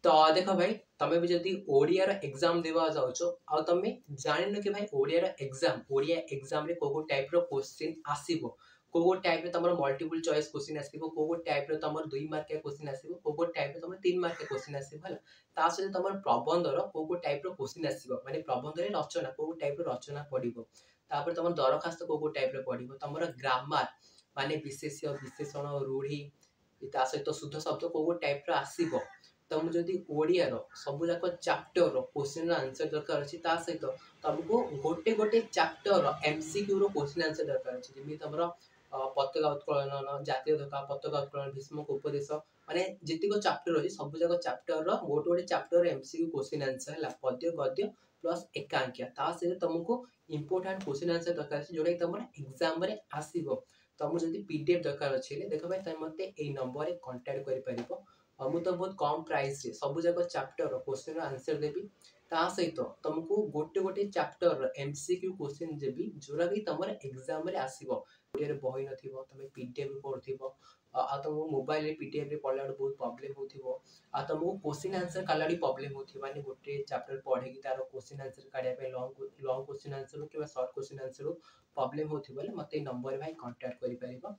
तो देख भाई तमें भी जदि ओडिया एग्जाम देवा जाउछो आ तमें जानिन कि भाई ओडिया एग्जाम रे को टाइप रो क्वेश्चन आसीबो को टाइप रे तमरो मल्टीपल चॉइस क्वेश्चन आसीबो को टाइप रे तमरो 2 मार्क के क्वेश्चन आसीबो को टाइप रे तमरो 3 मार्क के क्वेश्चन आसीबो हला ता सहित तमरो प्रबंध रो को टाइप रो क्वेश्चन आसीबो माने प्रबंध रे रचना को टाइप रो रचना पडिबो तापर तमरो दरखास्त को टाइप रे पडिबो तमरो ग्रामर माने विशेष्य विशेषण रूढ़ी ता सहित शुद्ध शब्द को टाइप रो आसीबो तुम जदि ओडिया रो सब जाक चैप्टर रो क्वेश्चन आंसर दरकार अछि ता सहित तुमको गोटे गोटे चैप्टर रो एमसीक्यू रो क्वेश्चन आंसर दरकार अछि जेमि तमरो पताका उत्कलन जातीय धक्का पताका उत्कलन भीष्मक उपदेश माने जेतिको चैप्टर अछि सब जाक चैप्टर रो गोटे गोटे चैप्टर रो एमसीक्यू क्वेश्चन आंसर हला पद्य गद्य प्लस एकांकिया ता सहित तुमको इंपोर्टेंट क्वेश्चन आंसर दरकार अछि जोडा तमरो एग्जाम रे आसीबो तुम जदि पीडीएफ दरकार अछि ले देखो भाई तमे मते ए नंबर रे कांटेक्ट करि परिबो मु तो बहुत कम प्राइस रे सब जाक चैप्टर क्वेश्चन आंसर देबी ता सहित तुमको गोटे गोटे चैप्टर एमसीक्यू क्वेश्चन देबी जोरा कि तमर एग्जाम रे आसीबो ओडिया रे बहि नथिबो तमे पीडीएफ रे पढथिबो आ तुम मोबाइल रे पीडीएफ रे पढला बहुत प्रॉब्लम होथिबो आ तुमको क्वेश्चन आंसर कालाडी प्रॉब्लम होथि माने गोटे चैप्टर पढे कि तारो क्वेश्चन आंसर काढिया पे लॉन्ग क्वेश्चन आंसर कि शॉर्ट क्वेश्चन आंसर प्रॉब्लम होथि बोले मते नंबर भाई कांटेक्ट करि परिबो